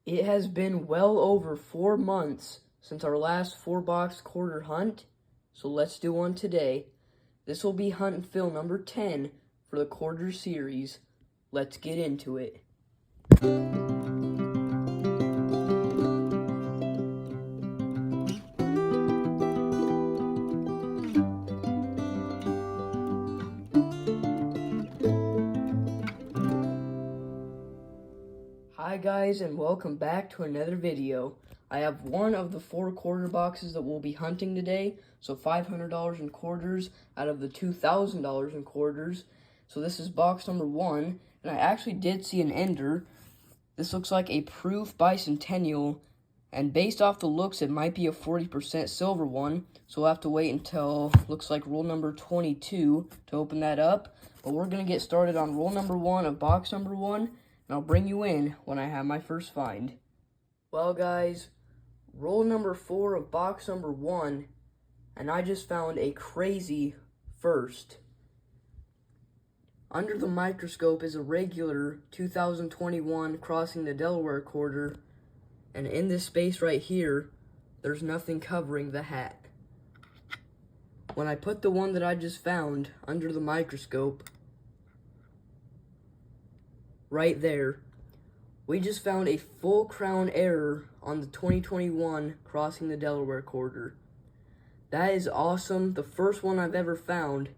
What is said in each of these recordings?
It has been well over 4 months since our last 4-box quarter hunt, so let's do one today. This will be hunt and fill number 10 for the quarter series. Let's get into it. Hi guys, and welcome back to another video. I have one of the 4 quarter boxes that we'll be hunting today, so $500 in quarters out of the $2,000 in quarters. So this is box number 1, and I actually did see an ender. This looks like a proof bicentennial, and based off the looks, it might be a 40% silver one, so we'll have to wait until, looks like roll number 22 to open that up. But we're going to get started on roll number 1 of box number 1, and I'll bring you in when I have my first find. Well guys, roll number 4 of box number 1, and I just found a crazy first. Under the microscope is a regular 2021 crossing the Delaware quarter, and in this space right here, there's nothing covering the hat. When I put the one that I just found under the microscope, right there, we just found a full crown error on the 2021 crossing the Delaware quarter. That is awesome. The first one I've ever found.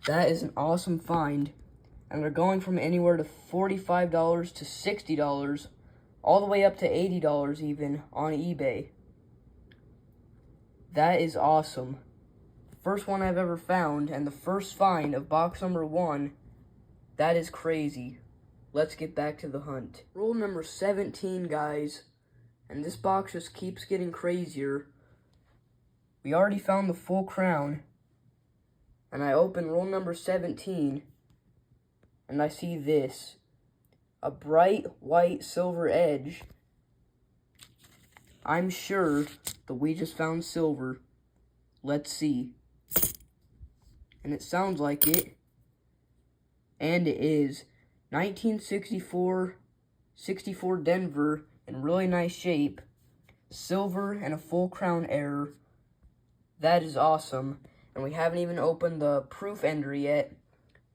That is an awesome find. And they're going from anywhere to $45 to $60, all the way up to $80 even on eBay. That is awesome. First one I've ever found, and the first find of box number 1. That is crazy. Let's get back to the hunt. Roll number 17, guys. And this box just keeps getting crazier. We already found the full crown. And I open roll number 17. And I see this. A bright white silver edge. I'm sure that we just found silver. Let's see. And it sounds like it. And it is. 1964 Denver in really nice shape, silver and a full crown error. That is awesome, and we haven't even opened the proof ender yet.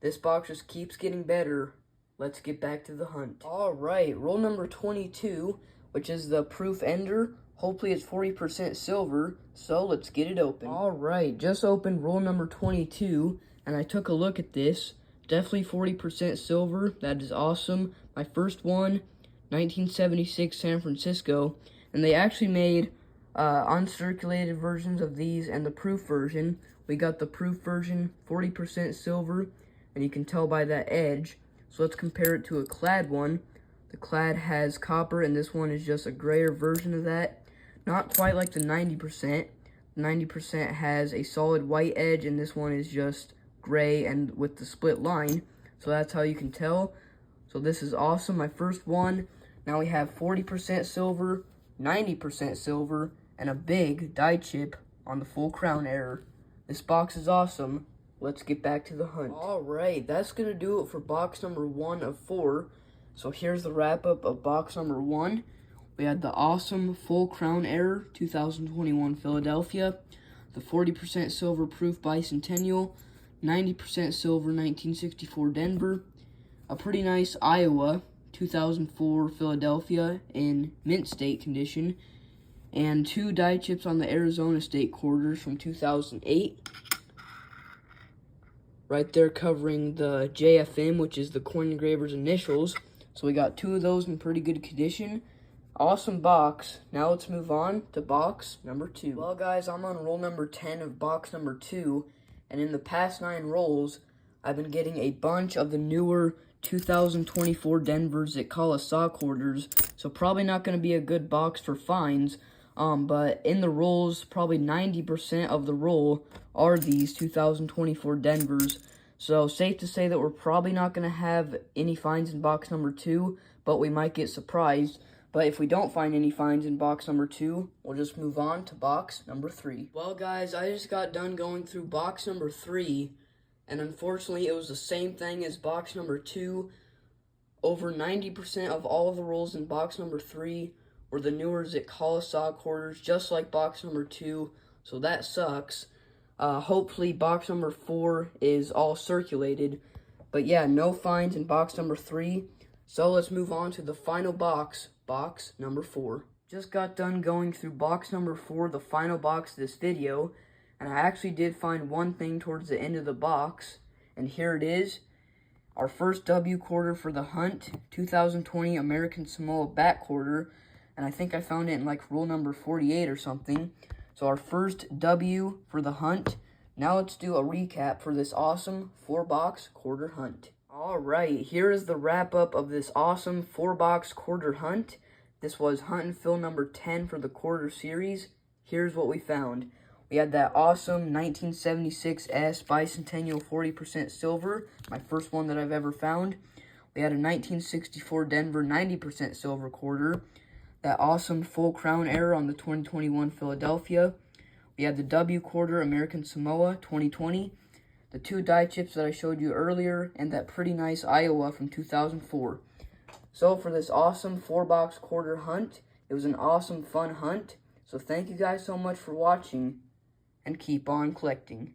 This box just keeps getting better. Let's get back to the hunt. Alright, roll number 22, which is the proof ender. Hopefully it's 40% silver, so let's get it open. Alright, just opened roll number 22, and I took a look at this. Definitely 40% silver. That is awesome. My first one, 1976 San Francisco. And they actually made uncirculated versions of these and the proof version. We got the proof version, 40% silver. And you can tell by that edge. So let's compare it to a clad one. The clad has copper, and this one is just a grayer version of that. Not quite like the 90%. 90% has a solid white edge, and this one is just gray and with the split line, so that's how you can tell. So this is awesome. My first one. Now we have 40% silver, 90% silver, and a big die chip on the full crown error. This box is awesome. Let's get back to the hunt. Alright, that's gonna do it for box number 1 of 4. So here's the wrap up of box number 1. We had the awesome full crown error 2021 Philadelphia, the 40% silver proof bicentennial, 90% silver 1964 Denver, a pretty nice Iowa 2004 Philadelphia in mint state condition, and 2 die chips on the Arizona State quarters from 2008. Right there covering the JFM, which is the coin engraver's initials. So we got 2 of those in pretty good condition. Awesome box. Now let's move on to box number 2. Well guys, I'm on roll number 10 of box number 2. And in the past 9 rolls, I've been getting a bunch of the newer 2024 Denver Zitkala saw quarters. So probably not going to be a good box for finds. But in the rolls, probably 90% of the roll are these 2024 Denvers. So safe to say that we're probably not going to have any finds in box number 2. But we might get surprised. But if we don't find any finds in box number 2, we'll just move on to box number 3. Well, guys, I just got done going through box number 3, and unfortunately, it was the same thing as box number 2. Over 90% of all of the rolls in box number 3 were the newer Zit-Colasog quarters, just like box number 2, so that sucks. Hopefully box number 4 is all circulated. But yeah, no finds in box number 3. So let's move on to the final box, box number 4. Just got done going through box number 4, the final box of this video, and I actually did find one thing towards the end of the box, and here it is. Our first W quarter for the Hunt, 2020 American Samoa back quarter, and I think I found it in like rule number 48 or something. So our first W for the Hunt. Now let's do a recap for this awesome 4-box quarter hunt. Alright, here is the wrap up of this awesome 4-box quarter hunt. This was Hunt and Fill number 10 for the quarter series. Here's what we found. We had that awesome 1976 S Bicentennial 40% silver, my first one that I've ever found. We had a 1964 Denver 90% silver quarter. That awesome full crown error on the 2021 Philadelphia. We had the W quarter American Samoa 2020. The 2 die chips that I showed you earlier, and that pretty nice Iowa from 2004. So for this awesome 4-box quarter hunt, it was an awesome fun hunt. So thank you guys so much for watching, and keep on collecting.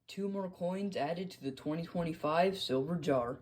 2 more coins added to the 2025 silver jar.